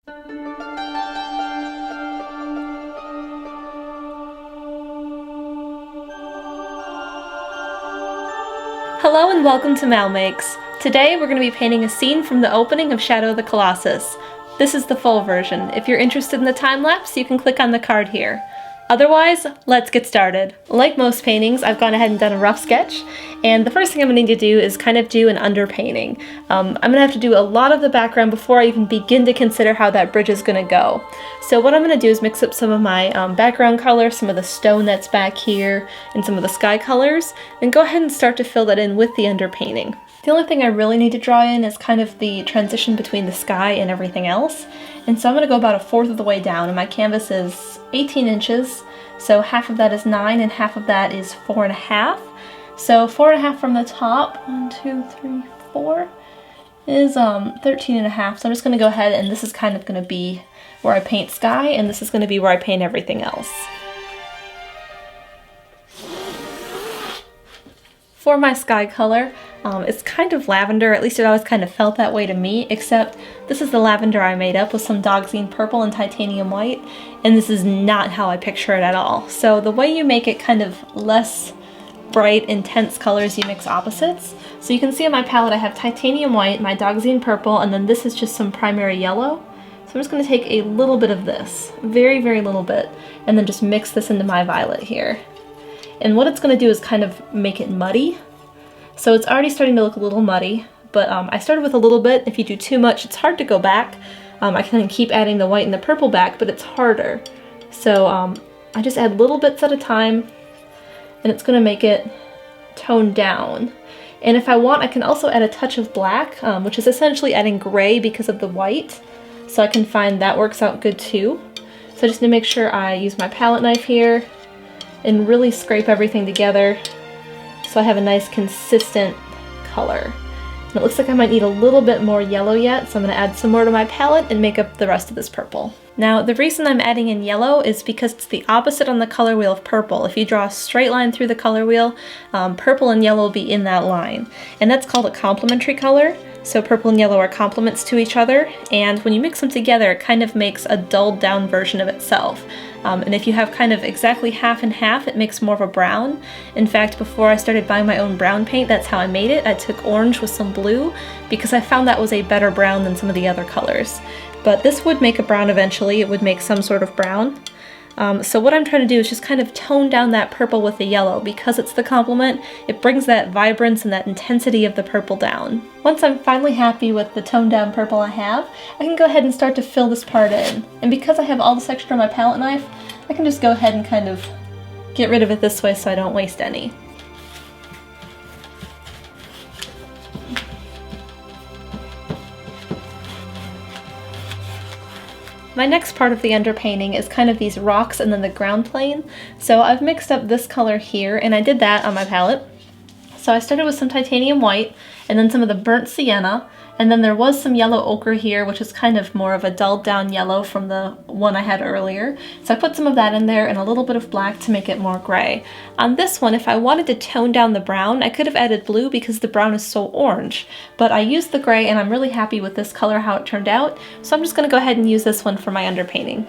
Hello and welcome to MalMakes. Today we're going to be painting a scene from the opening of Shadow of the Colossus. This is the full version. If you're interested in the time-lapse, you can click on the card here. Otherwise, let's get started. Like most paintings, I've gone ahead and done a rough sketch, and the first thing I'm going to need to do is kind of do an underpainting. I'm going to have to do a lot of the background before I even begin to consider how that bridge is going to go. So what I'm going to do is mix up some of my background color, some of the stone that's back here, and some of the sky colors, and go ahead and start to fill that in with the underpainting. The only thing I really need to draw in is kind of the transition between the sky and everything else. And so I'm going to go about 1/4 of the way down, and my canvas is 18 inches, so half of that is 9 and half of that is 4.5. So 4.5 from the top, 1, 2, 3, 4, is 13.5. So I'm just going to go ahead, and this is kind of going to be where I paint sky, and this is going to be where I paint everything else. For my sky color, it's kind of lavender, at least it always kind of felt that way to me, except this is the lavender I made up with some dog's-eared purple and titanium white, and this is not how I picture it at all. So the way you make it kind of less bright, intense colors, you mix opposites. So you can see on my palette I have titanium white, my dog's-eared purple, and then this is just some primary yellow. So I'm just going to take a little bit of this, very, very little bit, and then just mix this into my violet here. And what it's going to do is kind of make it muddy. So it's already starting to look a little muddy, but I started with a little bit. If you do too much, it's hard to go back. I can keep adding the white and the purple back, but it's harder. So I just add little bits at a time, and it's going to make it toned down. And if I want, I can also add a touch of black, which is essentially adding gray because of the white. So I can find that works out good too. So I just need to make sure I use my palette knife here and really scrape everything together so I have a nice consistent color. And it looks like I might need a little bit more yellow yet, so I'm going to add some more to my palette and make up the rest of this purple. Now the reason I'm adding in yellow is because it's the opposite on the color wheel of purple. If you draw a straight line through the color wheel, purple and yellow will be in that line. And that's called a complementary color. So purple and yellow are complements to each other, and when you mix them together it kind of makes a dulled down version of itself. And if you have kind of exactly half and half, it makes more of a brown. In fact, before I started buying my own brown paint, that's how I made it. I took orange with some blue because I found that was a better brown than some of the other colors. But this would make a brown eventually. It would make some sort of brown. So what I'm trying to do is just kind of tone down that purple with the yellow. Because it's the complement, it brings that vibrance and that intensity of the purple down. Once I'm finally happy with the toned down purple I have, I can go ahead and start to fill this part in. And because I have all this extra on my palette knife, I can just go ahead and kind of get rid of it this way so I don't waste any. My next part of the underpainting is kind of these rocks and then the ground plane. So I've mixed up this color here, and I did that on my palette. So I started with some titanium white, and then some of the burnt sienna, and then there was some yellow ochre here, which is kind of more of a dulled down yellow from the one I had earlier. So I put some of that in there and a little bit of black to make it more gray. On this one, if I wanted to tone down the brown, I could have added blue because the brown is so orange. But I used the gray, and I'm really happy with this color, how it turned out. So I'm just going to go ahead and use this one for my underpainting.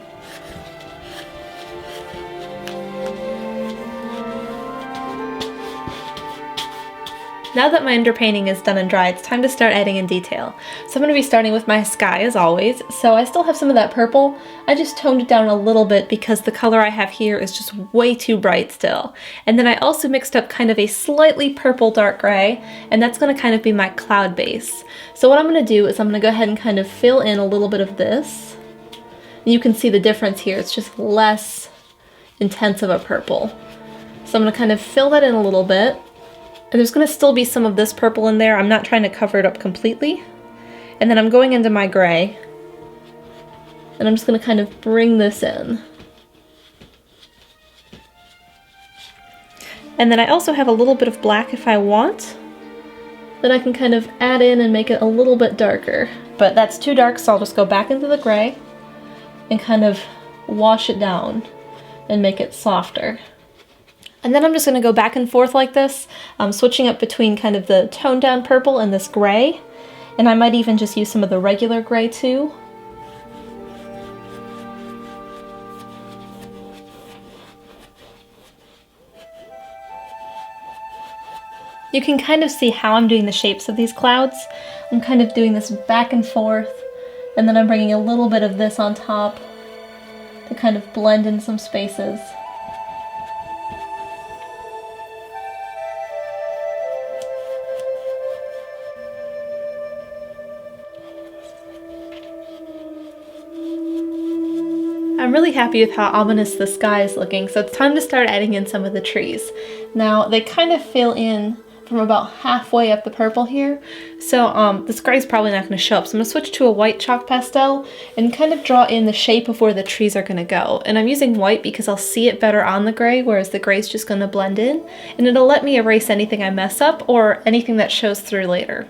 Now that my underpainting is done and dry, it's time to start adding in detail. So I'm going to be starting with my sky as always. So I still have some of that purple. I just toned it down a little bit because the color I have here is just way too bright still. And then I also mixed up kind of a slightly purple dark gray, and that's going to kind of be my cloud base. So what I'm going to do is I'm going to go ahead and kind of fill in a little bit of this. And you can see the difference here. It's just less intense of a purple. So I'm going to kind of fill that in a little bit. And there's going to still be some of this purple in there. I'm not trying to cover it up completely. And then I'm going into my gray. And I'm just going to kind of bring this in. And then I also have a little bit of black if I want. Then I can kind of add in and make it a little bit darker. But that's too dark, so I'll just go back into the gray and kind of wash it down and make it softer. And then I'm just going to go back and forth like this, switching up between kind of the toned down purple and this gray. And I might even just use some of the regular gray too. You can kind of see how I'm doing the shapes of these clouds. I'm kind of doing this back and forth, and then I'm bringing a little bit of this on top to kind of blend in some spaces. I'm really happy with how ominous the sky is looking, so it's time to start adding in some of the trees. Now, they kind of fill in from about halfway up the purple here, so this gray is probably not going to show up. So I'm going to switch to a white chalk pastel and kind of draw in the shape of where the trees are going to go. And I'm using white because I'll see it better on the gray, whereas the gray is just going to blend in, and it'll let me erase anything I mess up or anything that shows through later.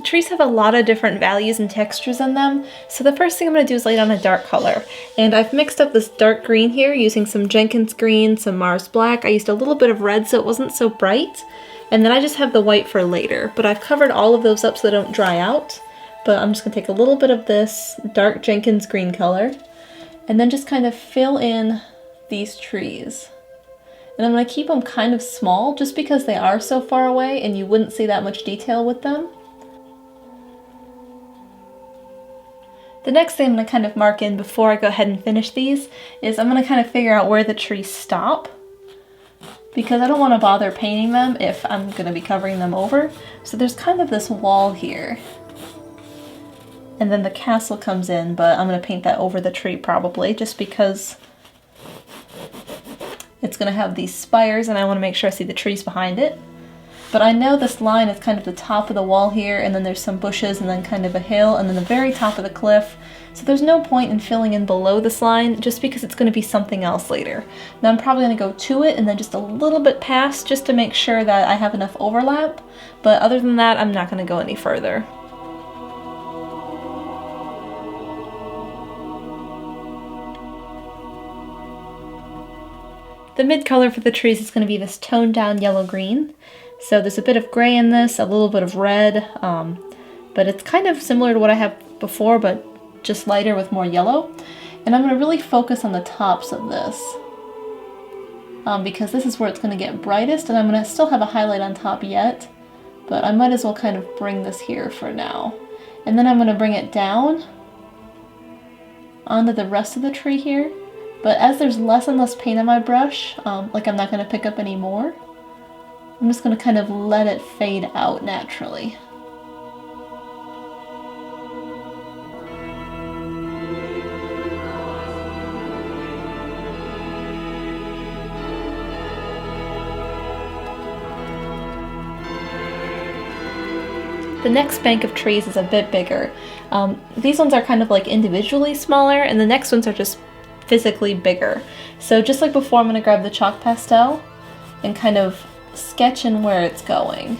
Trees have a lot of different values and textures in them, so the first thing I'm going to do is lay down a dark color. And I've mixed up this dark green here using some Jenkins green, some Mars black. I used a little bit of red so it wasn't so bright, and then I just have the white for later. But I've covered all of those up so they don't dry out. But I'm just going to take a little bit of this dark Jenkins green color and then just kind of fill in these trees. And I'm going to keep them kind of small just because they are so far away and you wouldn't see that much detail with them. The next thing I'm going to kind of mark in before I go ahead and finish these is I'm going to kind of figure out where the trees stop, because I don't want to bother painting them if I'm going to be covering them over. So there's kind of this wall here, and then the castle comes in, but I'm going to paint that over the tree probably just because it's going to have these spires and I want to make sure I see the trees behind it. But I know this line is kind of the top of the wall here, and then there's some bushes and then kind of a hill and then the very top of the cliff. So there's no point in filling in below this line just because it's going to be something else later. Now I'm probably going to go to it and then just a little bit past just to make sure that I have enough overlap. But other than that, I'm not going to go any further. The mid color for the trees is going to be this toned down yellow-green. So there's a bit of gray in this, a little bit of red, but it's kind of similar to what I have before, but just lighter with more yellow. And I'm going to really focus on the tops of this, because this is where it's going to get brightest, and I'm going to still have a highlight on top yet, but I might as well kind of bring this here for now. And then I'm going to bring it down onto the rest of the tree here. But as there's less and less paint on my brush, like I'm not going to pick up any more, I'm just going to kind of let it fade out naturally. The next bank of trees is a bit bigger. These ones are kind of like individually smaller, and the next ones are just physically bigger. So just like before, I'm going to grab the chalk pastel and kind of sketch in where it's going.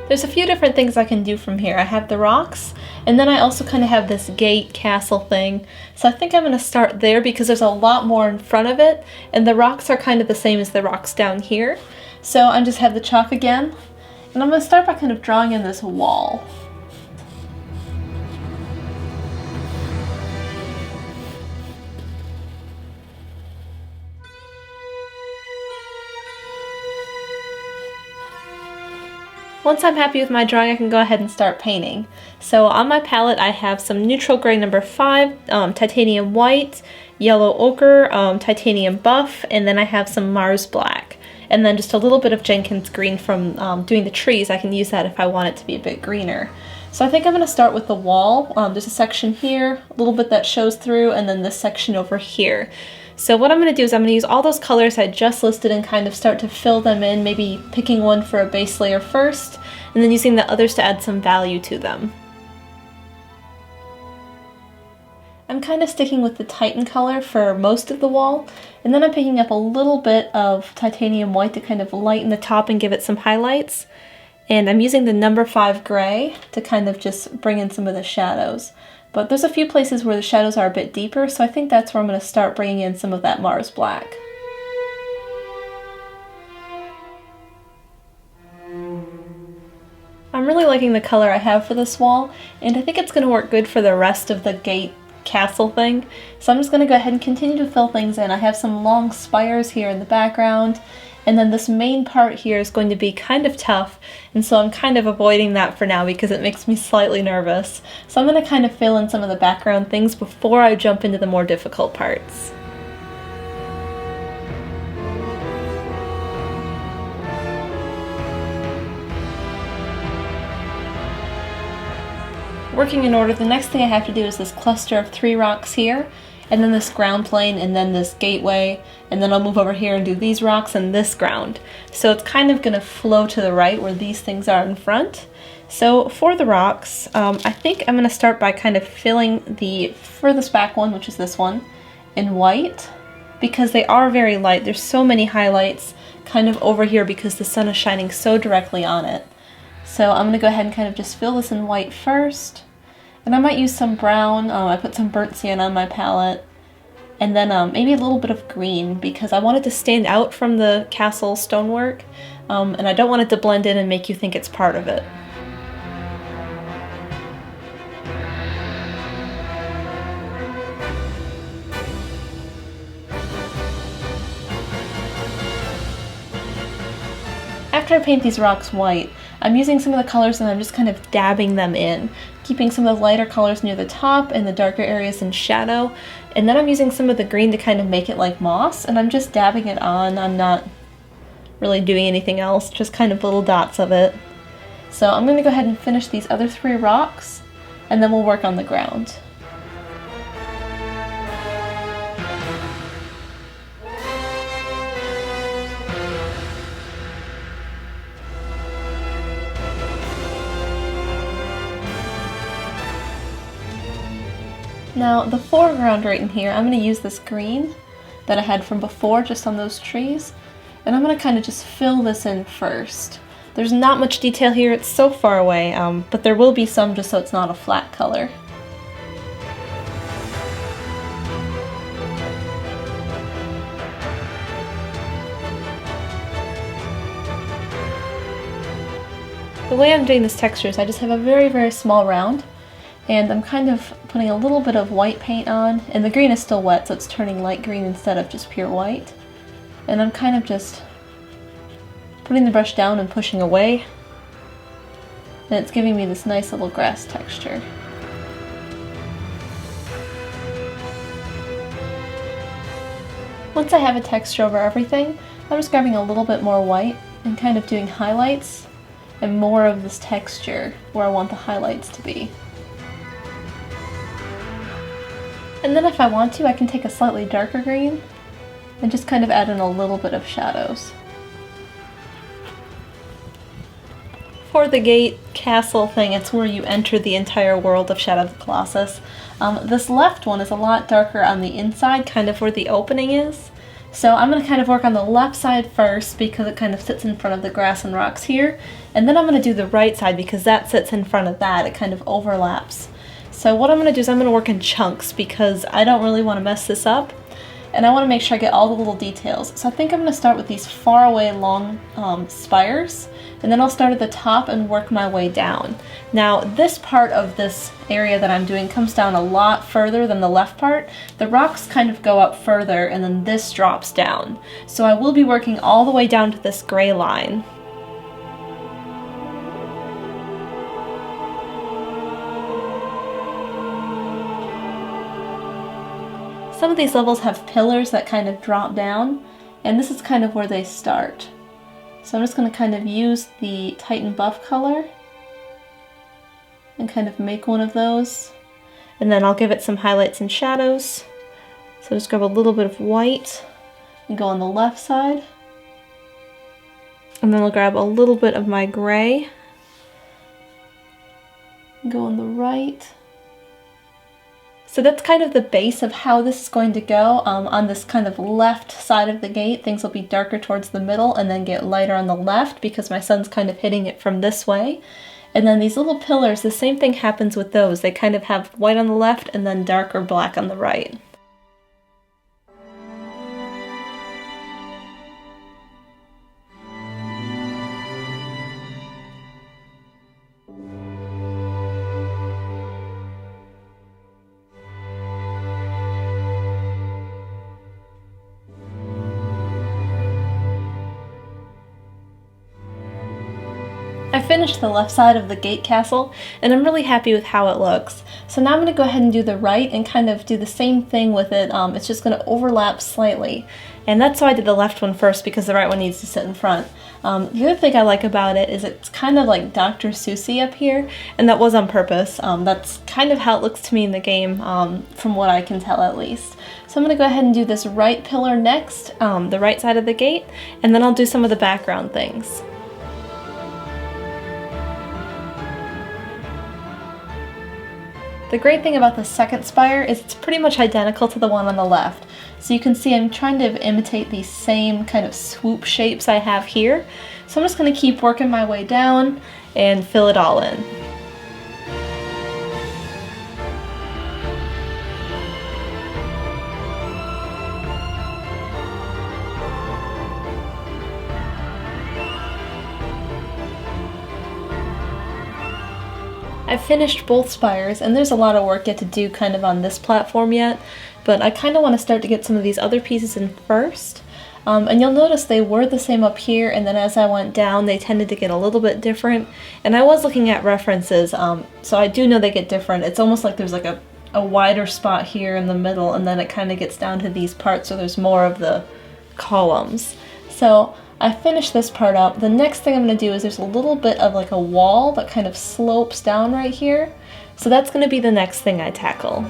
There's a few different things I can do from here. I have the rocks, and then I also kind of have this gate castle thing. So I think I'm going to start there because there's a lot more in front of it, and the rocks are kind of the same as the rocks down here. So I just have the chalk again, and I'm going to start by kind of drawing in this wall. Once I'm happy with my drawing, I can go ahead and start painting. So on my palette, I have some neutral gray number 5, titanium white, yellow ochre, titanium buff, and then I have some Mars black. And then just a little bit of Jenkins green from doing the trees. I can use that if I want it to be a bit greener. So I think I'm going to start with the wall. There's a section here, a little bit that shows through, and then this section over here. So what I'm going to do is I'm going to use all those colors I just listed and kind of start to fill them in, maybe picking one for a base layer first, and then using the others to add some value to them. I'm kind of sticking with the Titan color for most of the wall, and then I'm picking up a little bit of titanium white to kind of lighten the top and give it some highlights. And I'm using the number 5 gray to kind of just bring in some of the shadows. But there's a few places where the shadows are a bit deeper, so I think that's where I'm going to start bringing in some of that Mars black. I'm really liking the color I have for this wall, and I think it's going to work good for the rest of the gate castle thing. So I'm just going to go ahead and continue to fill things in. I have some long spires here in the background, and then this main part here is going to be kind of tough, and so I'm kind of avoiding that for now because it makes me slightly nervous. So I'm going to kind of fill in some of the background things before I jump into the more difficult parts. Working in order, the next thing I have to do is this cluster of 3 rocks here, and then this ground plane, and then this gateway, and then I'll move over here and do these rocks and this ground. So it's kind of going to flow to the right where these things are in front. So for the rocks, I think I'm going to start by kind of filling the furthest back one, which is this one, in white, because they are very light. There's so many highlights kind of over here because the sun is shining so directly on it. So I'm going to go ahead and kind of just fill this in white first. And I might use some brown. I put some burnt sienna on my palette. And then maybe a little bit of green because I want it to stand out from the castle stonework. And I don't want it to blend in and make you think it's part of it. After I paint these rocks white, I'm using some of the colors and I'm just kind of dabbing them in, keeping some of the lighter colors near the top and the darker areas in shadow, and then I'm using some of the green to kind of make it like moss, and I'm just dabbing it on. I'm not really doing anything else, just kind of little dots of it. So I'm going to go ahead and finish these other 3 rocks, and then we'll work on the ground. Now the foreground right in here, I'm going to use this green that I had from before just on those trees, and I'm going to kind of just fill this in first. There's not much detail here, it's so far away, but there will be some just so it's not a flat color. The way I'm doing this texture is I just have a very, very small round, and I'm kind of putting a little bit of white paint on, and the green is still wet, so it's turning light green instead of just pure white. And I'm kind of just putting the brush down and pushing away, and it's giving me this nice little grass texture. Once I have a texture over everything, I'm just grabbing a little bit more white and kind of doing highlights and more of this texture where I want the highlights to be. And then if I want to, I can take a slightly darker green and just kind of add in a little bit of shadows. For the gate castle thing, it's where you enter the entire world of Shadow of the Colossus. This left one is a lot darker on the inside, kind of where the opening is. So I'm going to kind of work on the left side first because it kind of sits in front of the grass and rocks here. And then I'm going to do the right side because that sits in front of that. It kind of overlaps. So what I'm going to do is I'm going to work in chunks because I don't really want to mess this up. And I want to make sure I get all the little details. So I think I'm going to start with these far away long spires. And then I'll start at the top and work my way down. Now this part of this area that I'm doing comes down a lot further than the left part. The rocks kind of go up further and then this drops down. So I will be working all the way down to this gray line. Some of these levels have pillars that kind of drop down, and this is kind of where they start. So I'm just going to kind of use the Titan buff color and kind of make one of those. And then I'll give it some highlights and shadows. So just grab a little bit of white and go on the left side. And then I'll grab a little bit of my gray and go on the right. So that's kind of the base of how this is going to go. On this kind of left side of the gate, things will be darker towards the middle and then get lighter on the left because my sun's kind of hitting it from this way. And then these little pillars, the same thing happens with those. They kind of have white on the left and then dark or black on the right. I finished the left side of the gate castle and I'm really happy with how it looks. So now I'm going to go ahead and do the right and kind of do the same thing with it. It's just going to overlap slightly. And that's why I did the left one first, because the right one needs to sit in front. The other thing I like about it is it's kind of like Dr. Seussy up here, and that was on purpose. That's kind of how it looks to me in the game, from what I can tell at least. So I'm going to go ahead and do this right pillar next, the right side of the gate, and then I'll do some of the background things. The great thing about the second spire is it's pretty much identical to the one on the left. So you can see I'm trying to imitate these same kind of swoop shapes I have here. So I'm just going to keep working my way down and fill it all in. I've finished both spires, and there's a lot of work yet to do kind of on this platform yet, but I kind of want to start to get some of these other pieces in first. And you'll notice they were the same up here, and then as I went down they tended to get a little bit different. And I was looking at references, so I do know they get different. It's almost like there's like a wider spot here in the middle, and then it kind of gets down to these parts, so there's more of the columns. So I finished this part up. The next thing I'm going to do is there's a little bit of like a wall that kind of slopes down right here. So that's going to be the next thing I tackle.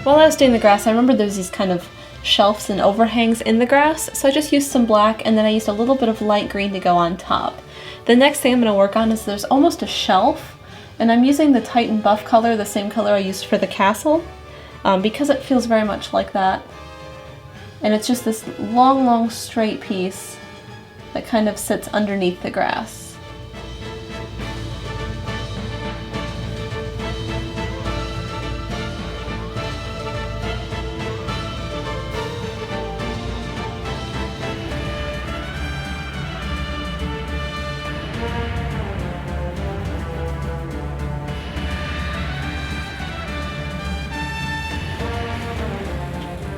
While I was doing the grass, I remember there's these kind of shelves and overhangs in the grass, so I just used some black and then I used a little bit of light green to go on top. The next thing I'm going to work on is there's almost a shelf, and I'm using the Titan buff color, the same color I used for the castle, because it feels very much like that. And it's just this long straight piece that kind of sits underneath the grass.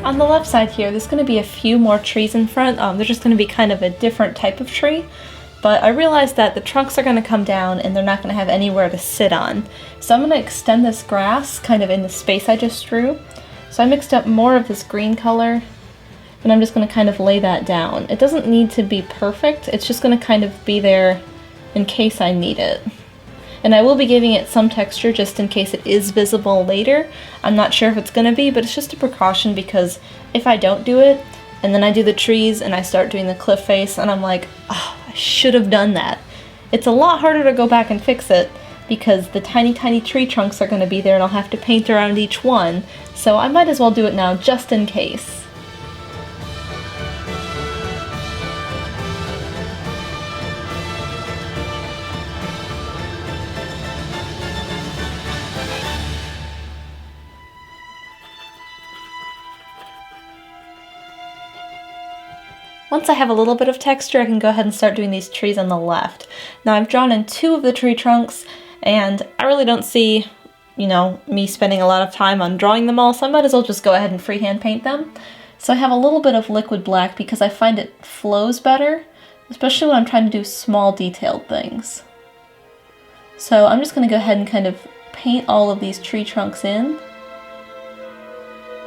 On the left side here, there's going to be a few more trees in front. They're just going to be kind of a different type of tree. But I realized that the trunks are going to come down and they're not going to have anywhere to sit on. So I'm going to extend this grass kind of in the space I just drew. So I mixed up more of this green color, and I'm just going to kind of lay that down. It doesn't need to be perfect. It's just going to kind of be there in case I need it. And I will be giving it some texture just in case it is visible later. I'm not sure if it's going to be, but it's just a precaution, because if I don't do it, and then I do the trees and I start doing the cliff face, and I'm like, oh, I should have done that. It's a lot harder to go back and fix it, because the tiny tree trunks are going to be there and I'll have to paint around each one. So I might as well do it now just in case. Once I have a little bit of texture, I can go ahead and start doing these trees on the left. Now I've drawn in 2 of the tree trunks, And I really don't see, you know, me spending a lot of time on drawing them all, so I might as well just go ahead and freehand paint them. So I have a little bit of liquid black because I find it flows better, especially when I'm trying to do small detailed things. So I'm just going to go ahead and kind of paint all of these tree trunks in,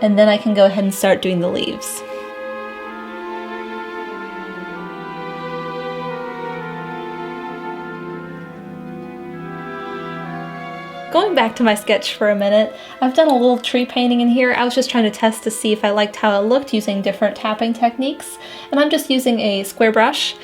and then I can go ahead and start doing the leaves. Going back to my sketch for a minute, I've done a little tree painting in here. I was just trying to test to see if I liked how it looked using different tapping techniques, and I'm just using a square brush.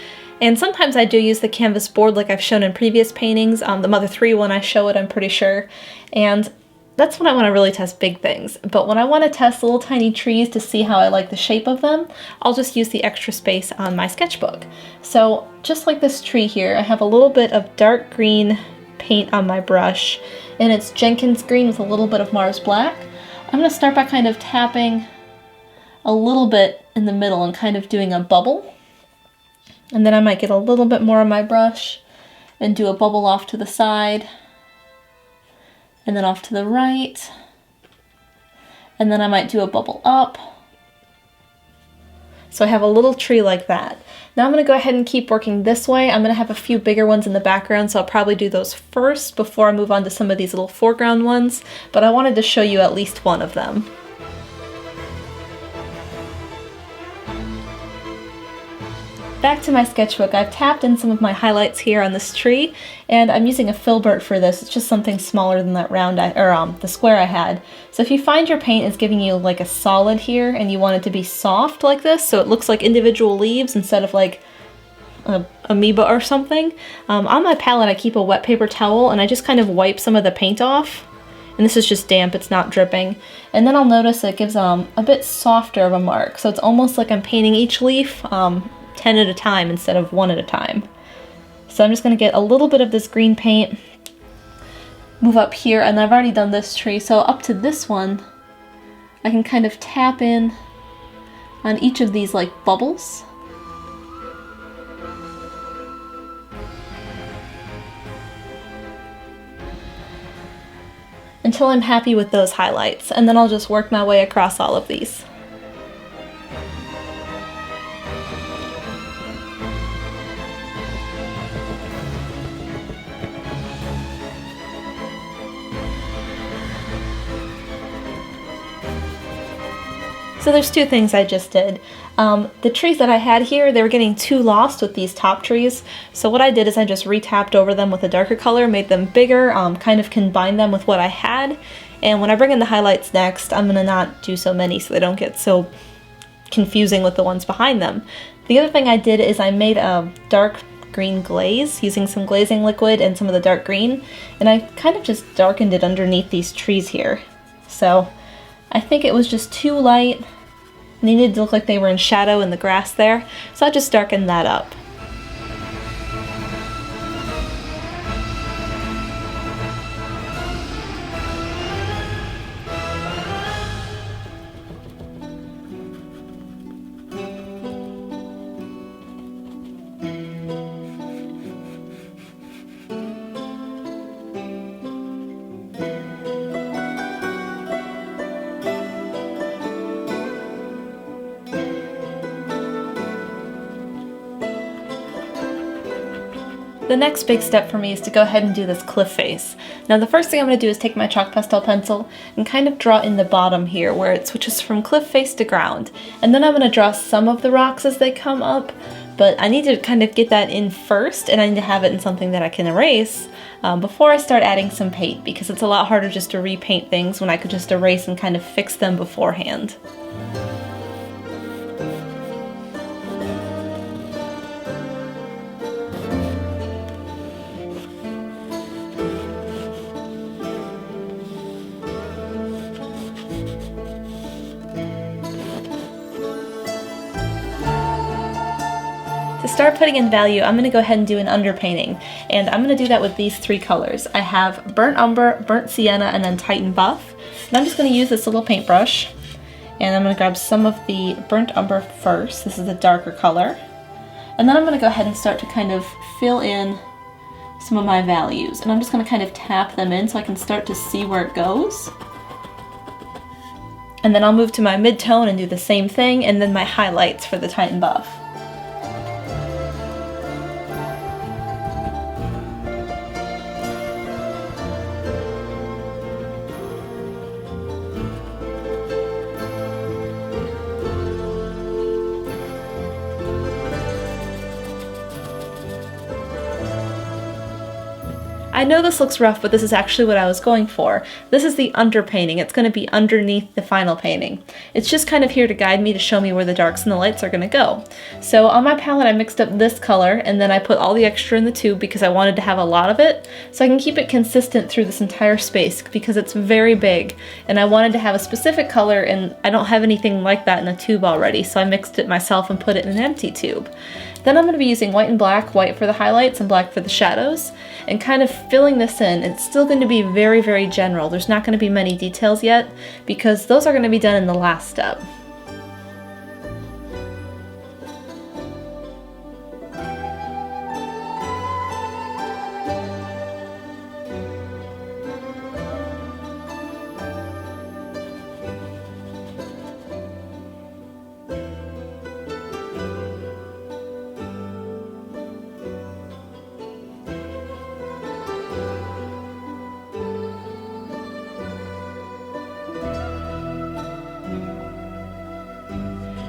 And sometimes I do use the canvas board like I've shown in previous paintings. The Mother 3 one I show it, I'm pretty sure. And that's when I want to really test big things. But when I want to test little tiny trees to see how I like the shape of them, I'll just use the extra space on my sketchbook. So just like this tree here, I have a little bit of dark green paint on my brush, and it's Jenkins green with a little bit of Mars black. I'm going to start by kind of tapping a little bit in the middle and kind of doing a bubble. And then I might get a little bit more on my brush and do a bubble off to the side, and then off to the right, and then I might do a bubble up. So I have a little tree like that. Now I'm going to go ahead and keep working this way. I'm going to have a few bigger ones in the background, so I'll probably do those first before I move on to some of these little foreground ones, but I wanted to show you at least one of them. Back to my sketchbook, I've tapped in some of my highlights here on this tree, and I'm using a filbert for this. It's just something smaller than that round, the square I had. So if you find your paint is giving you like a solid here, and you want it to be soft like this, so it looks like individual leaves instead of like a amoeba or something, on my palette I keep a wet paper towel, and I just kind of wipe some of the paint off. And this is just damp, it's not dripping. And then I'll notice it gives a bit softer of a mark, so it's almost like I'm painting each leaf 10 at a time instead of 1 at a time. So I'm just going to get a little bit of this green paint, move up here, and I've already done this tree, so up to this one, I can kind of tap in on each of these like bubbles. Until I'm happy with those highlights, and then I'll just work my way across all of these. So there's two things I just did. The trees that I had here, they were getting too lost with these top trees. So what I did is I just re-tapped over them with a darker color, made them bigger, kind of combined them with what I had. And when I bring in the highlights next, I'm gonna not do so many so they don't get so confusing with the ones behind them. The other thing I did is I made a dark green glaze using some glazing liquid and some of the dark green. And I kind of just darkened it underneath these trees here. So I think it was just too light. They needed to look like they were in shadow in the grass there, so I just darkened that up. The next big step for me is to go ahead and do this cliff face. Now the first thing I'm going to do is take my chalk pastel pencil and kind of draw in the bottom here where it switches from cliff face to ground. And then I'm going to draw some of the rocks as they come up, but I need to kind of get that in first, and I need to have it in something that I can erase before I start adding some paint, because it's a lot harder just to repaint things when I could just erase and kind of fix them beforehand. To start putting in value, I'm going to go ahead and do an underpainting, and I'm going to do that with these three colors. I have Burnt Umber, Burnt Sienna, and then Titan Buff. And I'm just going to use this little paintbrush, and I'm going to grab some of the Burnt Umber first. This is a darker color. And then I'm going to go ahead and start to kind of fill in some of my values. And I'm just going to kind of tap them in so I can start to see where it goes. And then I'll move to my mid-tone and do the same thing, and then my highlights for the Titan buff. I know this looks rough, but this is actually what I was going for. This is the underpainting. It's going to be underneath the final painting. It's just kind of here to guide me, to show me where the darks and the lights are going to go. So on my palette I mixed up this color, and then I put all the extra in the tube because I wanted to have a lot of it, so I can keep it consistent through this entire space because it's very big, and I wanted to have a specific color, and I don't have anything like that in a tube already, so I mixed it myself and put it in an empty tube. Then I'm going to be using white and black, white for the highlights and black for the shadows, and kind of filling this in. It's still going to be very, very general. There's not going to be many details yet because those are going to be done in the last step.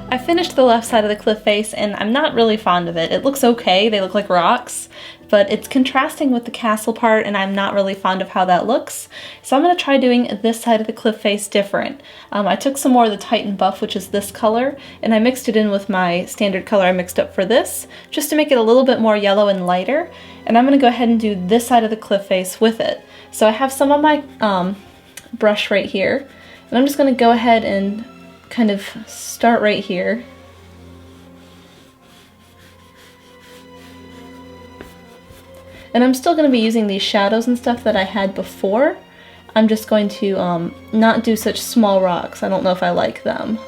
I finished the left side of the cliff face and I'm not really fond of it. It looks okay, they look like rocks, but it's contrasting with the castle part and I'm not really fond of how that looks. So I'm going to try doing this side of the cliff face different. I took some more of the Titan buff, which is this color, and I mixed it in with my standard color I mixed up for this, just to make it a little bit more yellow and lighter. And I'm going to go ahead and do this side of the cliff face with it. So I have some on my brush right here, and I'm just going to go ahead and kind of start right here. And I'm still going to be using these shadows and stuff that I had before. I'm just going to not do such small rocks. I don't know if I like them.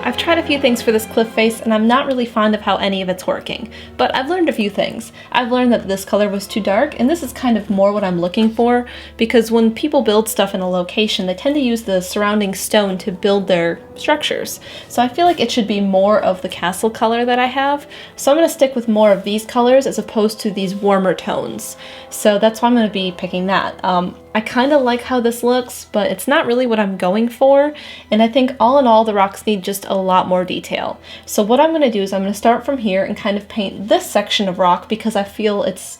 I've tried a few things for this cliff face and I'm not really fond of how any of it's working, but I've learned a few things. I've learned that this color was too dark, and this is kind of more what I'm looking for, because when people build stuff in a location, they tend to use the surrounding stone to build their structures. So I feel like it should be more of the castle color that I have, so I'm going to stick with more of these colors as opposed to these warmer tones. So that's why I'm going to be picking that. I kind of like how this looks, but it's not really what I'm going for, and I think all in all the rocks need just a lot more detail. So what I'm going to do is I'm going to start from here and kind of paint this section of rock because I feel it's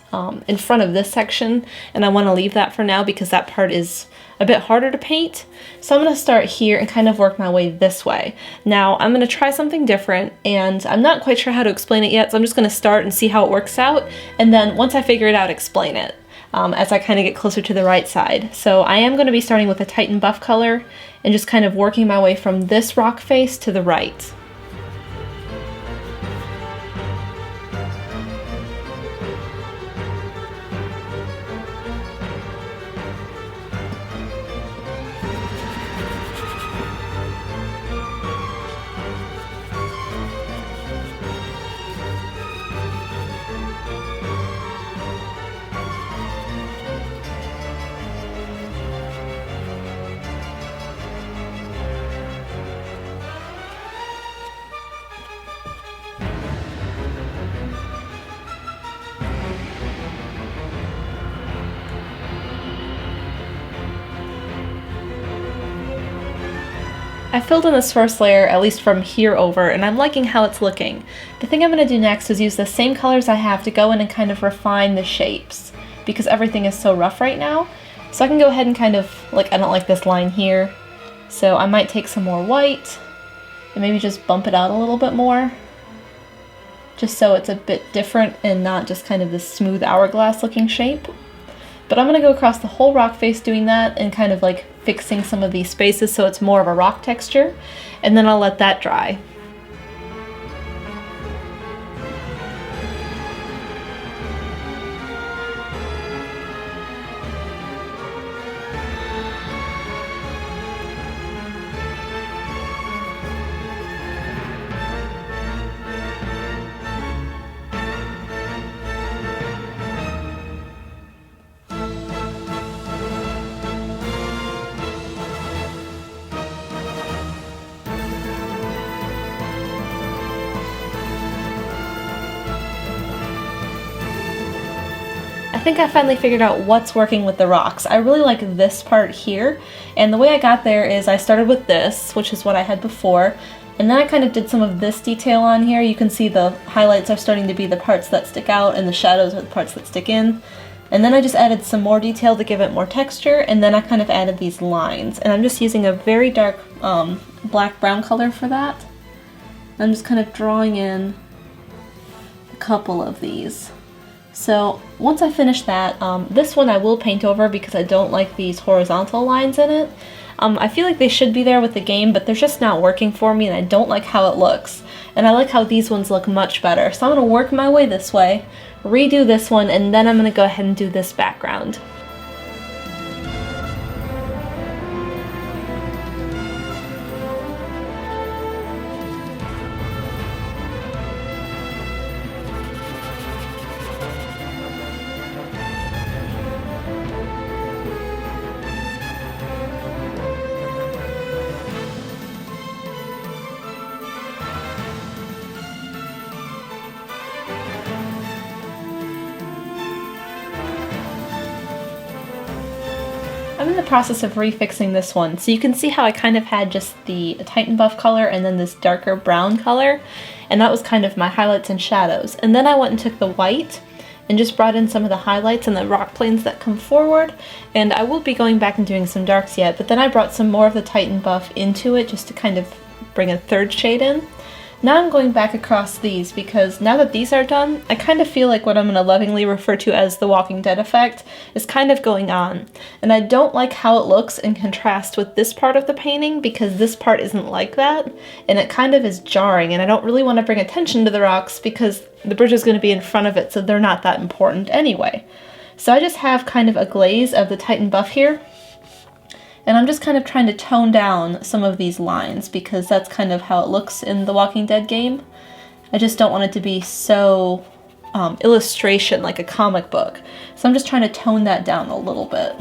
in front of this section, and I want to leave that for now because that part is a bit harder to paint. So I'm going to start here and kind of work my way this way. Now I'm going to try something different, and I'm not quite sure how to explain it yet, so I'm just going to start and see how it works out, and then once I figure it out, explain it. As I kind of get closer to the right side. So I am going to be starting with a Titan buff color and just kind of working my way from this rock face to the right. I filled in this first layer, at least from here over, and I'm liking how it's looking. The thing I'm going to do next is use the same colors I have to go in and kind of refine the shapes, because everything is so rough right now. So I can go ahead and kind of, like, I don't like this line here, so I might take some more white and maybe just bump it out a little bit more, just so it's a bit different and not just kind of this smooth hourglass looking shape. But I'm going to go across the whole rock face doing that and kind of like fixing some of these spaces so it's more of a rock texture, and then I'll let that dry. think I finally figured out what's working with the rocks. I really like this part here, and the way I got there is I started with this, which is what I had before, and then I kind of did some of this detail on here. You can see the highlights are starting to be the parts that stick out, and the shadows are the parts that stick in. And then I just added some more detail to give it more texture, and then I kind of added these lines. And I'm just using a very dark black-brown color for that. I'm just kind of drawing in a couple of these. So once I finish that, this one I will paint over because I don't like these horizontal lines in it. I feel like they should be there with the game, but they're just not working for me, and I don't like how it looks. And I like how these ones look much better. So I'm going to work my way this way, redo this one, and then I'm going to go ahead and do this background. I'm in the process of refixing this one, so you can see how I kind of had just the Titan buff color and then this darker brown color, and that was kind of my highlights and shadows. And then I went and took the white and just brought in some of the highlights and the rock planes that come forward, and I will be going back and doing some darks yet, but then I brought some more of the Titan buff into it just to kind of bring a third shade in. Now I'm going back across these because now that these are done, I kind of feel like what I'm going to lovingly refer to as the Walking Dead effect is kind of going on. And I don't like how it looks in contrast with this part of the painting because this part isn't like that, and it kind of is jarring, and I don't really want to bring attention to the rocks because the bridge is going to be in front of it, so they're not that important anyway. So I just have kind of a glaze of the Titan buff here. And I'm just kind of trying to tone down some of these lines because that's kind of how it looks in the Walking Dead game. I just don't want it to be so illustration like a comic book. So I'm just trying to tone that down a little bit.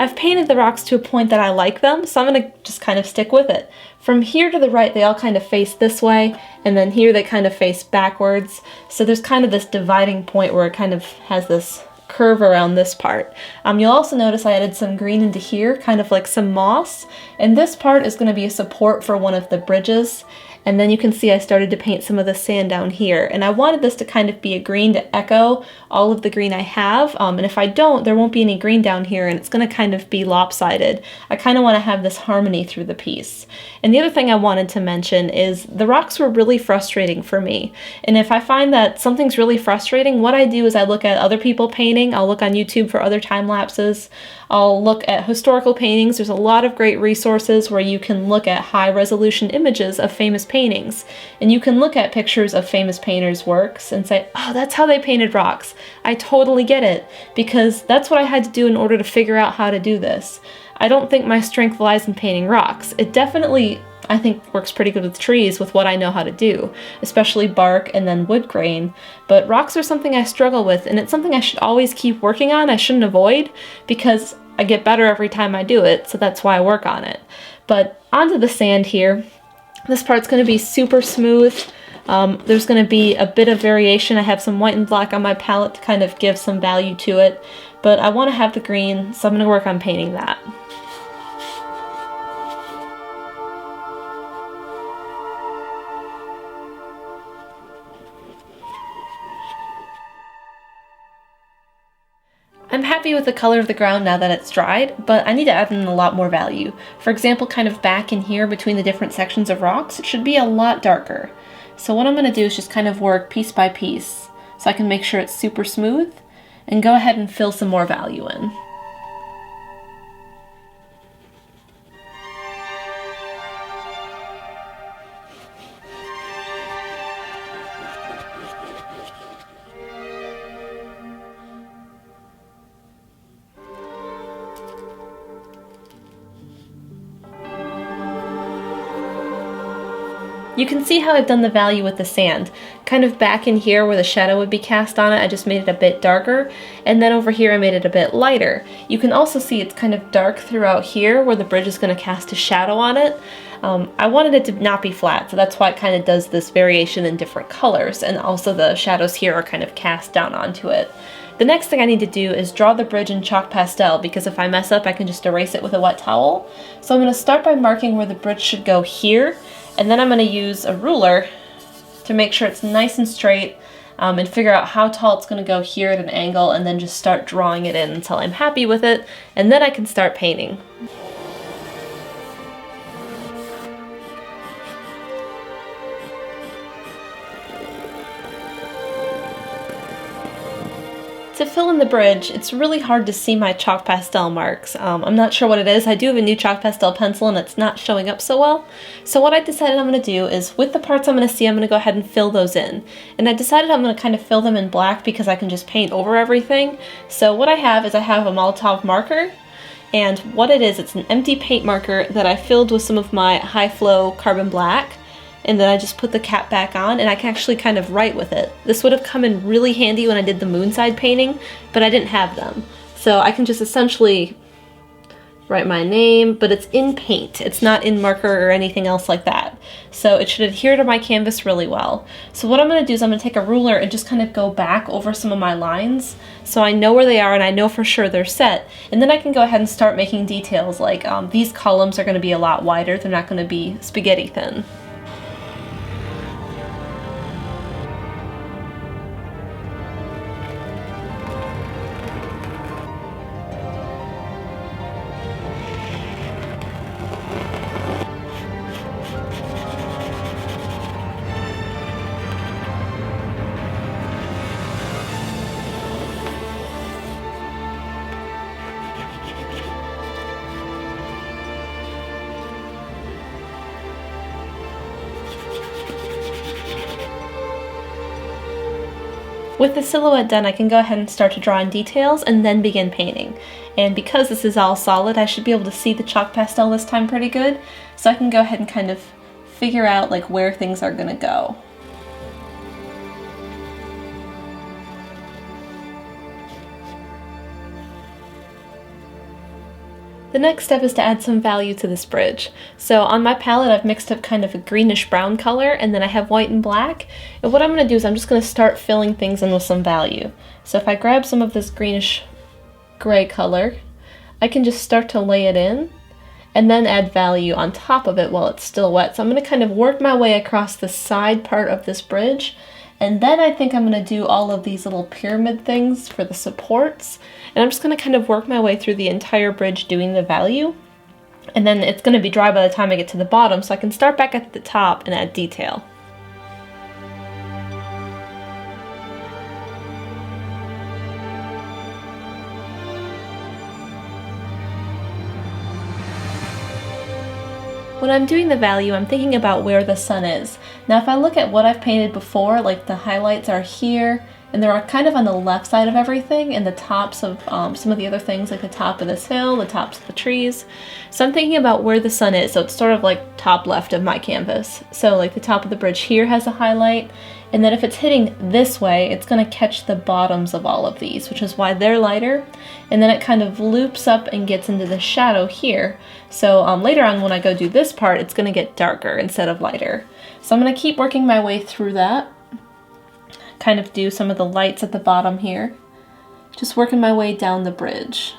I've painted the rocks to a point that I like them, so I'm going to just kind of stick with it. From here to the right, they all kind of face this way, and then here they kind of face backwards. So there's kind of this dividing point where it kind of has this curve around this part. You'll also notice I added some green into here, kind of like some moss, and this part is going to be a support for one of the bridges. And then you can see I started to paint some of the sand down here, and I wanted this to kind of be a green to echo all of the green I have, and if I don't, there won't be any green down here, and it's going to kind of be lopsided. I kind of want to have this harmony through the piece. And the other thing I wanted to mention is the rocks were really frustrating for me, and if I find that something's really frustrating, what I do is I look at other people painting. I'll look on YouTube for other time lapses. I'll look at historical paintings. There's a lot of great resources where you can look at high resolution images of famous paintings, and you can look at pictures of famous painters' works and say, oh, that's how they painted rocks. I totally get it, because that's what I had to do in order to figure out how to do this. I don't think my strength lies in painting rocks. It definitely, I think, works pretty good with trees with what I know how to do, especially bark and then wood grain. But rocks are something I struggle with, and it's something I should always keep working on. I shouldn't avoid, because I get better every time I do it, so that's why I work on it. But onto the sand here. This part's going to be super smooth. There's going to be a bit of variation. I have some white and black on my palette to kind of give some value to it, but I want to have the green, so I'm going to work on painting that. I'm happy with the color of the ground now that it's dried, but I need to add in a lot more value. For example, kind of back in here between the different sections of rocks, it should be a lot darker. So what I'm going to do is just kind of work piece by piece so I can make sure it's super smooth and go ahead and fill some more value in. You can see how I've done the value with the sand. Kind of back in here where the shadow would be cast on it, I just made it a bit darker, and then over here I made it a bit lighter. You can also see it's kind of dark throughout here where the bridge is going to cast a shadow on it. I wanted it to not be flat, so that's why it kind of does this variation in different colors, and also the shadows here are kind of cast down onto it. The next thing I need to do is draw the bridge in chalk pastel, because if I mess up I can just erase it with a wet towel. So I'm going to start by marking where the bridge should go here, and then I'm going to use a ruler to make sure it's nice and straight, and figure out how tall it's going to go here at an angle, and then just start drawing it in until I'm happy with it, and then I can start painting. To fill in the bridge, it's really hard to see my chalk pastel marks. I'm not sure what it is. I do have a new chalk pastel pencil and it's not showing up so well. So what I decided I'm going to do is, with the parts I'm going to see, I'm going to go ahead and fill those in. And I decided I'm going to kind of fill them in black because I can just paint over everything. So what I have is I have a Molotow marker, and what it is, it's an empty paint marker that I filled with some of my high flow carbon black. And then I just put the cap back on, and I can actually kind of write with it. This would have come in really handy when I did the moonside painting, but I didn't have them. So I can just essentially write my name, but it's in paint. It's not in marker or anything else like that. So it should adhere to my canvas really well. So what I'm going to do is I'm going to take a ruler and just kind of go back over some of my lines so I know where they are and I know for sure they're set. And then I can go ahead and start making details like these columns are going to be a lot wider. They're not going to be spaghetti thin. With the silhouette done, I can go ahead and start to draw in details and then begin painting. And because this is all solid, I should be able to see the chalk pastel this time pretty good, so I can go ahead and kind of figure out like where things are gonna go. The next step is to add some value to this bridge. So on my palette I've mixed up kind of a greenish brown color, and then I have white and black. And what I'm going to do is I'm just going to start filling things in with some value. So if I grab some of this greenish gray color, I can just start to lay it in and then add value on top of it while it's still wet. So I'm going to kind of work my way across the side part of this bridge. And then I think I'm going to do all of these little pyramid things for the supports. And I'm just going to kind of work my way through the entire bridge doing the value. And then it's going to be dry by the time I get to the bottom, so I can start back at the top and add detail. When I'm doing the value, I'm thinking about where the sun is. Now if I look at what I've painted before, like the highlights are here, and they're kind of on the left side of everything, and the tops of some of the other things, like the top of this hill, the tops of the trees. So I'm thinking about where the sun is, so it's sort of like top left of my canvas. So like the top of the bridge here has a highlight, and then if it's hitting this way, it's going to catch the bottoms of all of these, which is why they're lighter. And then it kind of loops up and gets into the shadow here. So later on when I go do this part, it's going to get darker instead of lighter. So I'm going to keep working my way through that. Kind of do some of the lights at the bottom here. Just working my way down the bridge.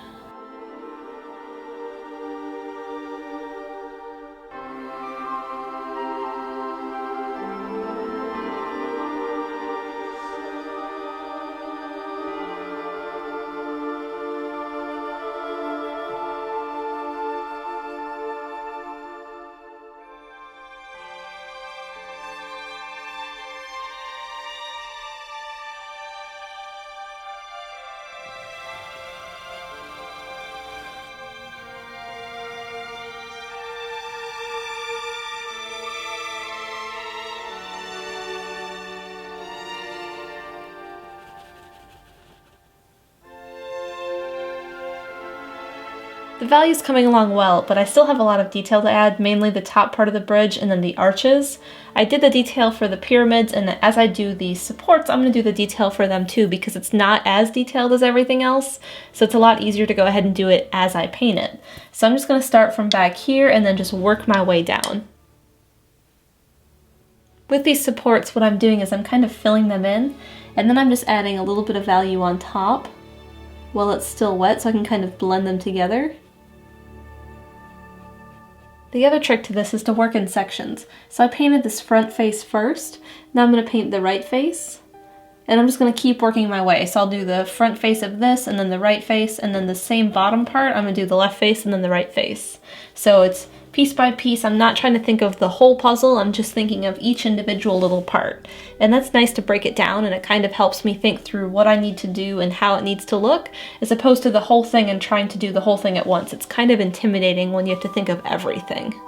The value's coming along well, but I still have a lot of detail to add, mainly the top part of the bridge and then the arches. I did the detail for the pyramids, and as I do the supports, I'm going to do the detail for them too, because it's not as detailed as everything else, so it's a lot easier to go ahead and do it as I paint it. So I'm just going to start from back here and then just work my way down. With these supports, what I'm doing is I'm kind of filling them in, and then I'm just adding a little bit of value on top while it's still wet so I can kind of blend them together. The other trick to this is to work in sections. So I painted this front face first, now I'm going to paint the right face, and I'm just going to keep working my way. So I'll do the front face of this, and then the right face, and then the same bottom part, I'm going to do the left face and then the right face. So it's piece by piece. I'm not trying to think of the whole puzzle, I'm just thinking of each individual little part. And that's nice to break it down, and it kind of helps me think through what I need to do and how it needs to look, as opposed to the whole thing and trying to do the whole thing at once. It's kind of intimidating when you have to think of everything.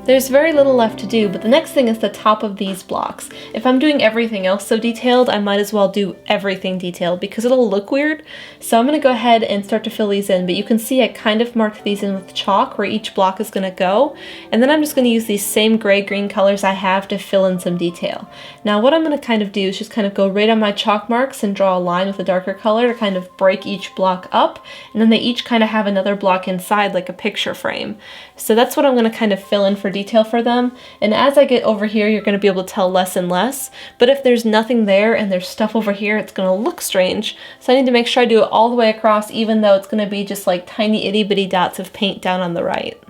There's very little left to do, but the next thing is the top of these blocks. If I'm doing everything else so detailed, I might as well do everything detailed because it'll look weird. So I'm going to go ahead and start to fill these in, but you can see I kind of marked these in with chalk where each block is going to go, and then I'm just going to use these same gray-green colors I have to fill in some detail. Now what I'm going to kind of do is just kind of go right on my chalk marks and draw a line with a darker color to kind of break each block up, and then they each kind of have another block inside like a picture frame. So that's what I'm going to kind of fill in for detail for them, and as I get over here you're going to be able to tell less and less, but if there's nothing there and there's stuff over here, it's going to look strange. So I need to make sure I do it all the way across, even though it's going to be just like tiny itty bitty dots of paint down on the right.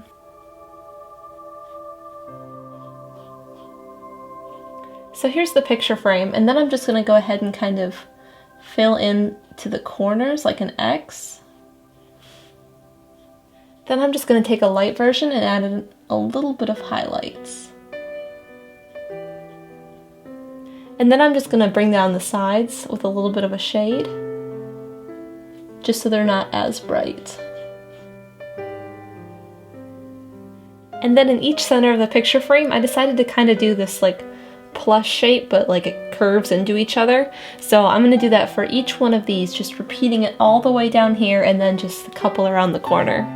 So here's the picture frame, and then I'm just going to go ahead and kind of fill in to the corners like an X. Then I'm just going to take a light version and add in a little bit of highlights. And then I'm just going to bring down the sides with a little bit of a shade, just so they're not as bright. And then in each center of the picture frame, I decided to kind of do this like plus shape, but like it curves into each other. So I'm going to do that for each one of these, just repeating it all the way down here and then just a couple around the corner.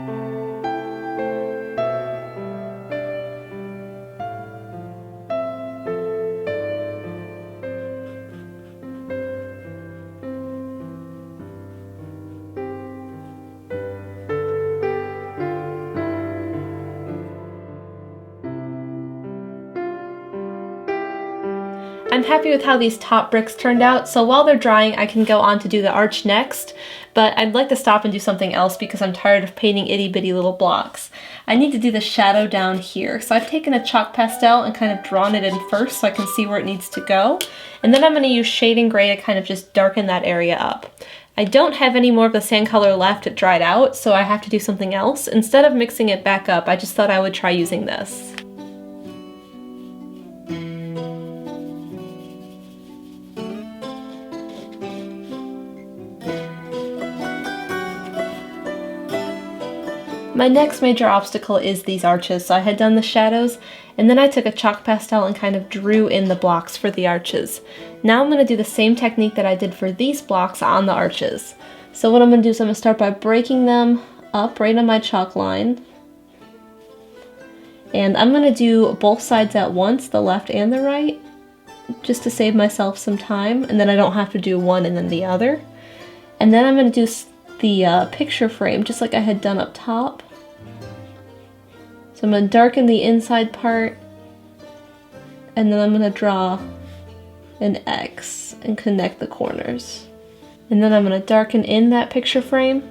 I'm happy with how these top bricks turned out, so while they're drying I can go on to do the arch next, but I'd like to stop and do something else because I'm tired of painting itty bitty little blocks. I need to do the shadow down here, so I've taken a chalk pastel and kind of drawn it in first so I can see where it needs to go, and then I'm going to use shading gray to kind of just darken that area up. I don't have any more of the sand color left, it dried out, so I have to do something else. Instead of mixing it back up, I just thought I would try using this. My next major obstacle is these arches, so I had done the shadows, and then I took a chalk pastel and kind of drew in the blocks for the arches. Now I'm going to do the same technique that I did for these blocks on the arches. So what I'm going to do is I'm going to start by breaking them up right on my chalk line. And I'm going to do both sides at once, the left and the right, just to save myself some time, and then I don't have to do one and then the other. And then I'm going to do the picture frame just like I had done up top. So I'm going to darken the inside part, and then I'm going to draw an X and connect the corners. And then I'm going to darken in that picture frame,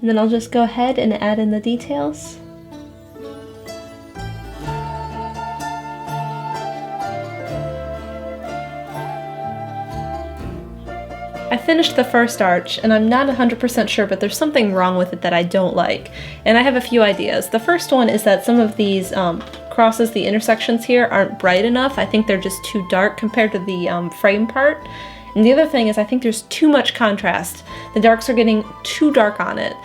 and then I'll just go ahead and add in the details. I finished the first arch, and I'm not 100% sure, but there's something wrong with it that I don't like. And I have a few ideas. The first one is that some of these crosses, the intersections here, aren't bright enough. I think they're just too dark compared to the frame part. And the other thing is I think there's too much contrast. The darks are getting too dark on it.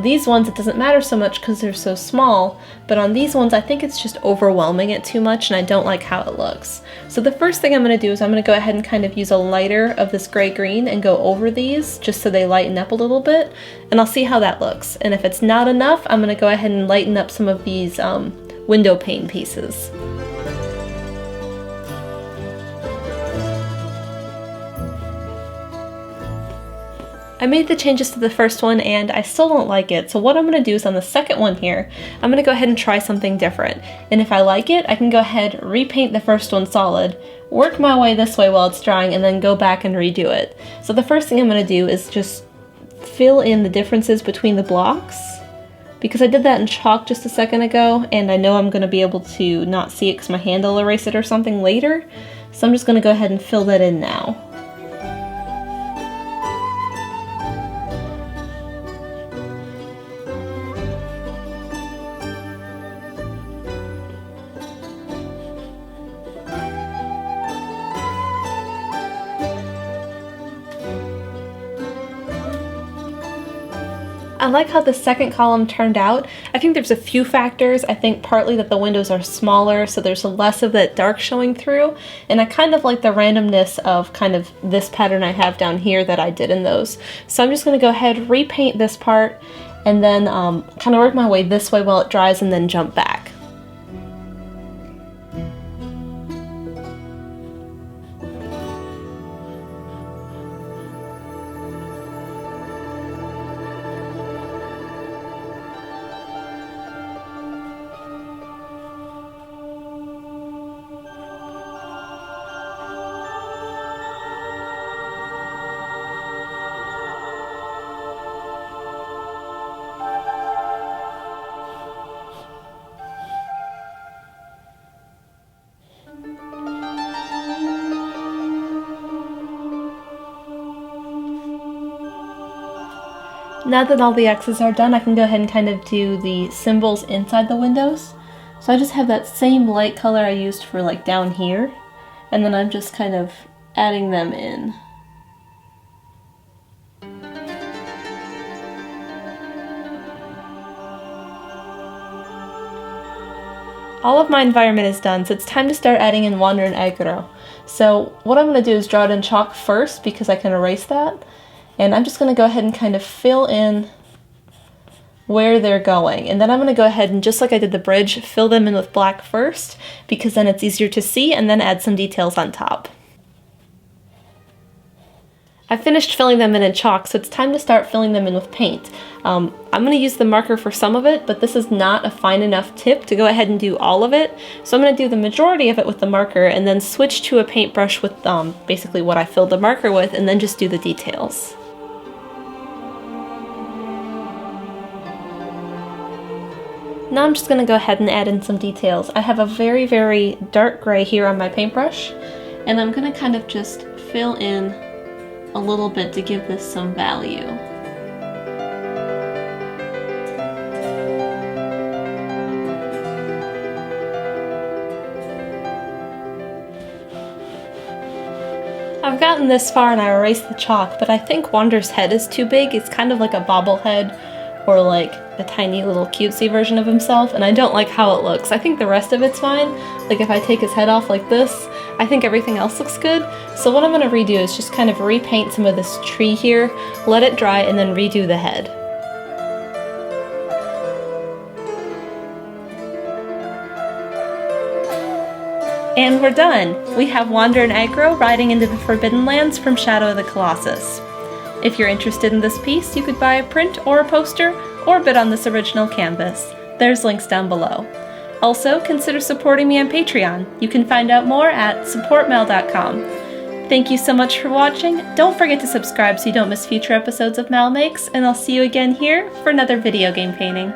These ones, it doesn't matter so much because they're so small, but on these ones I think it's just overwhelming it too much and I don't like how it looks. So the first thing I'm going to do is I'm going to go ahead and kind of use a lighter of this gray-green and go over these just so they lighten up a little bit, and I'll see how that looks. And if it's not enough, I'm going to go ahead and lighten up some of these window pane pieces. I made the changes to the first one and I still don't like it, so what I'm going to do is on the second one here, I'm going to go ahead and try something different. And if I like it, I can go ahead, repaint the first one solid, work my way this way while it's drying, and then go back and redo it. So the first thing I'm going to do is just fill in the differences between the blocks, because I did that in chalk just a second ago, and I know I'm going to be able to not see it because my hand will erase it or something later. So I'm just going to go ahead and fill that in now. I like how the second column turned out. I think there's a few factors. I think partly that the windows are smaller, so there's less of that dark showing through, and I kind of like the randomness of kind of this pattern I have down here that I did in those. So I'm just going to go ahead, repaint this part, and then kind of work my way this way while it dries and then jump back. Now that all the X's are done, I can go ahead and kind of do the symbols inside the windows. So I just have that same light color I used for like down here, and then I'm just kind of adding them in. All of my environment is done, so it's time to start adding in wander and aggro. So what I'm going to do is draw it in chalk first because I can erase that. And I'm just going to go ahead and kind of fill in where they're going. And then I'm going to go ahead and, just like I did the bridge, fill them in with black first, because then it's easier to see, and then add some details on top. I finished filling them in chalk, so it's time to start filling them in with paint. I'm going to use the marker for some of it, but this is not a fine enough tip to go ahead and do all of it. So I'm going to do the majority of it with the marker and then switch to a paintbrush with basically what I filled the marker with, and then just do the details. Now I'm just going to go ahead and add in some details. I have a very, very dark gray here on my paintbrush, and I'm going to kind of just fill in a little bit to give this some value. I've gotten this far and I erased the chalk, but I think Wander's head is too big. It's kind of like a bobblehead, or like a tiny little cutesy version of himself, and I don't like how it looks. I think the rest of it's fine. Like if I take his head off like this, I think everything else looks good. So what I'm going to redo is just kind of repaint some of this tree here, let it dry, and then redo the head. And we're done! We have Wander and Aggro riding into the Forbidden Lands from Shadow of the Colossus. If you're interested in this piece, you could buy a print or a poster, or bid on this original canvas. There's links down below. Also, consider supporting me on Patreon. You can find out more at supportmal.com. Thank you so much for watching. Don't forget to subscribe so you don't miss future episodes of MalMakes, and I'll see you again here for another video game painting.